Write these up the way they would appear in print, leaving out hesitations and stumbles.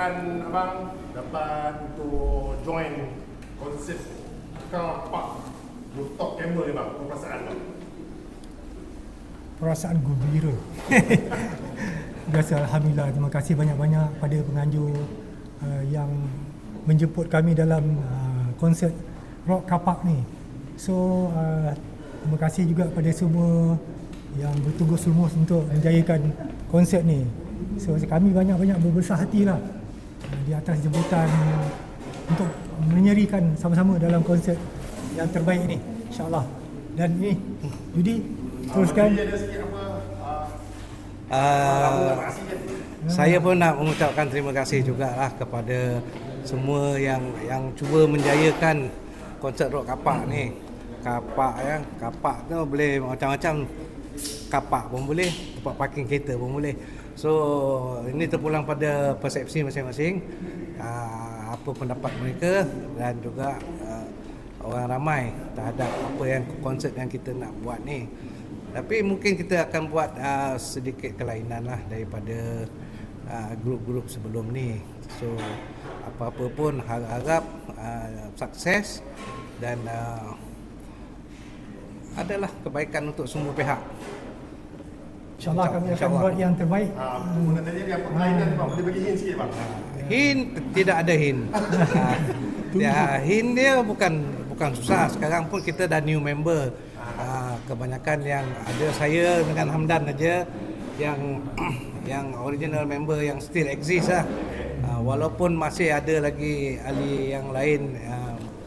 perasaan abang dapat untuk join konsert Car Park rooftop camera ni bang? Apa perasaan bang? Perasaan gembira. Biasa, alhamdulillah, terima kasih banyak-banyak pada penganjur yang menjemput kami dalam konsert Rock Car Park ni. So terima kasih juga pada semua yang bertugas lumus untuk menjayakan konsert ni. So kami banyak-banyak berbesar hatilah di atas jemputan untuk menyerikan sama-sama dalam konsert yang terbaik ni, insya-Allah. Dan ini Judi teruskan. Saya pun nak mengucapkan terima kasih jugalah kepada semua yang cuba menjayakan konsert Rock Car Park ni. Kapak ya, kapak tu boleh macam-macam. Kapak pun boleh, tempat parking kereta pun boleh. So ini terpulang pada persepsi masing-masing, apa pendapat mereka dan juga orang ramai terhadap apa yang konsert yang kita nak buat ni. Tapi mungkin kita akan buat sedikit kelainan lah daripada grup-grup sebelum ni. So apa-apa pun harap sukses dan adalah kebaikan untuk semua pihak. InsyaAllah kami akan buat yang terbaik. Nak tanya dia apa kelainan bang? Boleh bagi hint sikit bang? Hint, tidak ada hint. Hint dia bukan susah. Sekarang pun kita dah new member. Kebanyakan yang ada saya dengan Hamdan aja yang original member yang still exist lah. Walaupun masih ada lagi ahli yang lain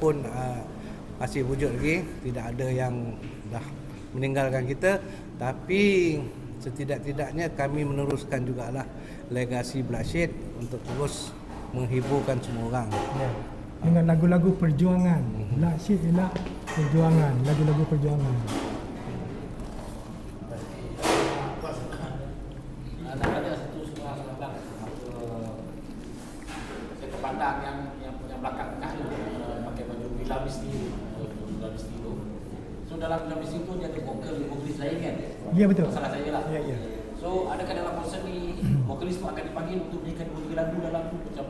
pun masih wujud lagi, tidak ada yang dah meninggalkan kita, tapi setidak-tidaknya kami meneruskan jugalah legasi Bloodshed untuk terus menghiburkan semua orang. Ya. Dengan lagu-lagu perjuangan. Bloodshed ialah perjuangan, lagu-lagu perjuangan. Ada satu soalan bang. Saya terpandang yang punya belakang tengah tu pakai baju Bilamis ni. So dalam Bilamis itu dia ada vokalis lain kan? Ya, betul. Salah saya lah. Ya, ya. So adakah dalam konser ni vokalis tu akan dipanggil untuk menyanyikan 2-3 lagu dalam tu macam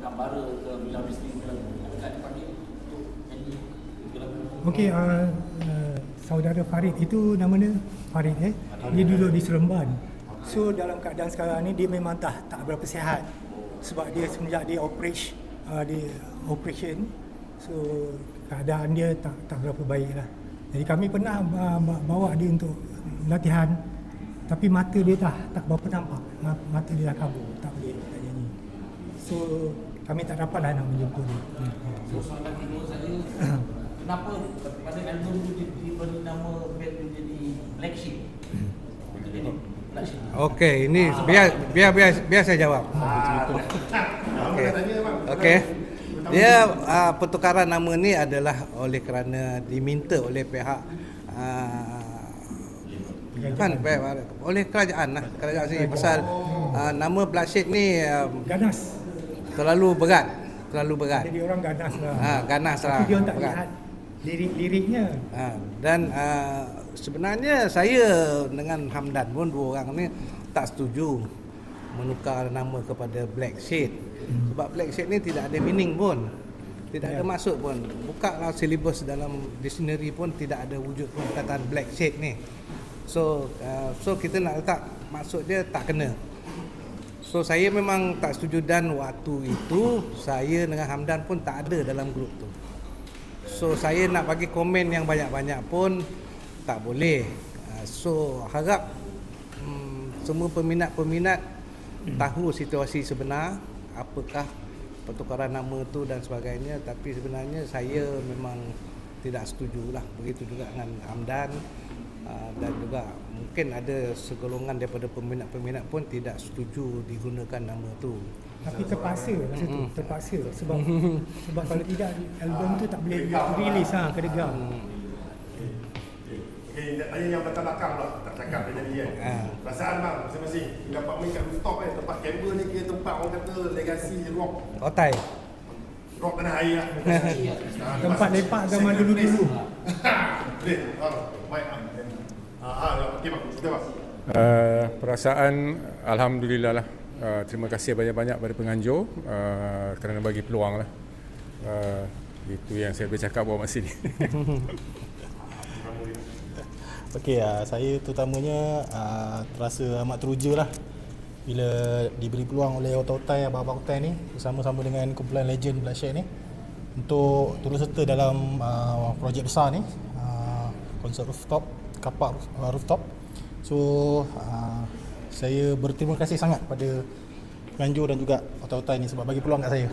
Gambara ke Bilamis ni ke lagu? Adakah dipanggil untuk nyanyi 2-3 lagu? Okey, saudara Farid itu nama dia Farid Dia duduk di Seremban. So dalam keadaan sekarang ni dia memang tak berapa sihat sebab dia semenjak dia operation, so keadaan dia tak berapa baik lah. Jadi kami pernah bawa dia untuk latihan, tapi mata dia tak berapa nampak, mata dia dah kabur, tak boleh nak nyanyi. So kami tak dapat lah nak menjemput dia. So soalan kedua saya, kenapa pada album tu diberi nama band tu jadi Black Sheep? Itu jadi Black Sheep. Okey, ini biar saya jawab. Okey. Dia pertukaran nama ni adalah oleh kerana diminta oleh pihak oleh kerajaan sini pasal nama Bloodshed ni Ganas. terlalu berat. Jadi orang ganas lah. Ganas lah. Tapi dia tak lihat lirik-liriknya. Dan sebenarnya saya dengan Hamdan pun dua orang ni tak setuju menukar nama kepada Black Shade. Sebab Black Shade ni tidak ada meaning pun. Tidak ada maksud pun. Bukalah silibus dalam dictionary pun tidak ada wujud pun perkataan Black Shade ni. So kita nak letak maksud dia tak kena. So saya memang tak setuju dan waktu itu saya dengan Hamdan pun tak ada dalam grup tu. So saya nak bagi komen yang banyak-banyak pun tak boleh. So harap semua peminat-peminat tahu situasi sebenar, apakah pertukaran nama tu dan sebagainya. Tapi sebenarnya saya memang tidak setuju lah. Begitu juga dengan Hamdan dan juga mungkin ada segolongan daripada peminat-peminat pun tidak setuju digunakan nama tu. Tapi terpaksa masa tu, terpaksa sebab kalau tidak album tu tak boleh release ke Degar. Okay, nak tanya yang belakang pula, tak cakap dah jadi kan. Perasaan bang, masing-masing dapat main kat rooftop kan, tempat kamera ni kira tempat orang kata legasi rock. Otai. Rock tanah air lah. Tempat lepak zaman dulu-dulu. Boleh, baik. Okey bang, kita bang. Perasaan alhamdulillah lah, Terima kasih banyak-banyak pada penganjur kerana bagi peluang lah. Itu yang saya boleh cakap buat masa ni. Okey, saya terutamanya terasa amat teruja lah bila diberi peluang oleh Otai Abang-Abang Otai ni bersama-sama dengan kumpulan legend Bloodshed ni untuk turut serta dalam projek besar ni, konsert rooftop, kapak rooftop. So saya berterima kasih sangat pada penganjur dan juga Otai ni sebab bagi peluang kat saya.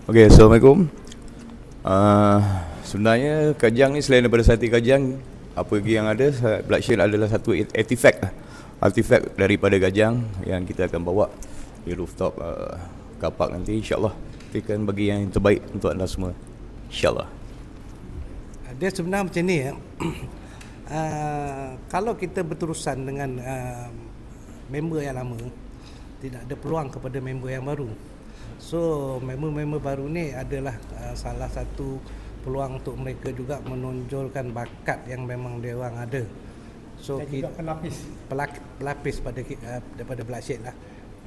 Okey, Assalamualaikum. Sebenarnya Kajang ni selain daripada satu Kajang, apa lagi yang ada, Bloodshed adalah satu artifak daripada Kajang yang kita akan bawa di rooftop kapak nanti, insyaAllah kita akan bagi yang terbaik untuk anda semua, insyaAllah. Dia sebenarnya macam ni ya. Kalau kita berterusan dengan member yang lama, tidak ada peluang kepada member yang baru. So member-member baru ni adalah salah satu peluang untuk mereka juga menonjolkan bakat yang memang dia orang ada. So dan juga pelapis daripada Bloodshed lah.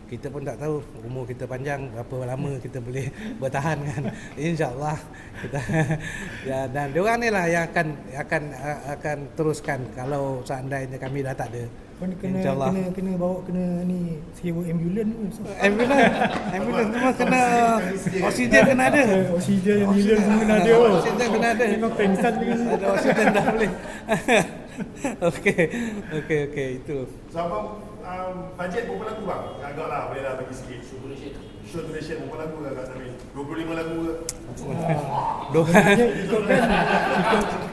Kita pun tak tahu umur kita panjang berapa lama kita boleh bertahan kan. InsyaAllah kita ya, dan dia orang ni lah yang akan teruskan kalau seandainya kami dah tak ada. Kena bawa ni sewa ambulans tu. Ambulans semua kena, oksigen kena ada. Oksigen ambulans semua kena ada. Oksigen kena ada. Memang pengsan dengan ada oksigen dah boleh. Okey itu. So abang bajet berapa lagu bang? Agaklah boleh dah bagi sikit. Show duration berapa lagu agak Samin? 25 lagu ke?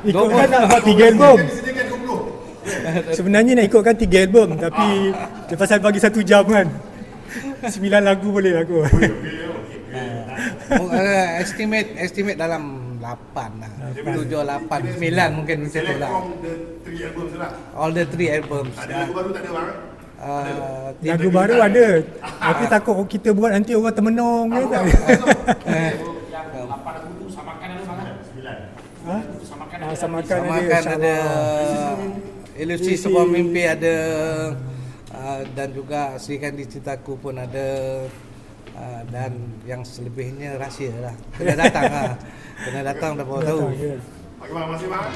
Ikutkan nak buat 3 album. Disediakan 20. Sebenarnya nak ikutkan 3 album tapi dia pasal bagi 1 jam kan. 9 lagu boleh lagu. Estimate dalam 8 lah. 7, 8, 9 mungkin macam tu lah. All the 3 albums. Ada lagu baru tak ada bang? Lagu baru ada. Tapi takut kita buat nanti orang termenung ke tak. Yang 8 lagu tu samakan ada bang? 9. Samakan ada. Ilusi Sebuah Mimpi ada, dan juga Serikan di Cintaku pun ada, dan yang selebihnya rahsia lah. Kena datang dah baru tahu. Okey bang, masih bang.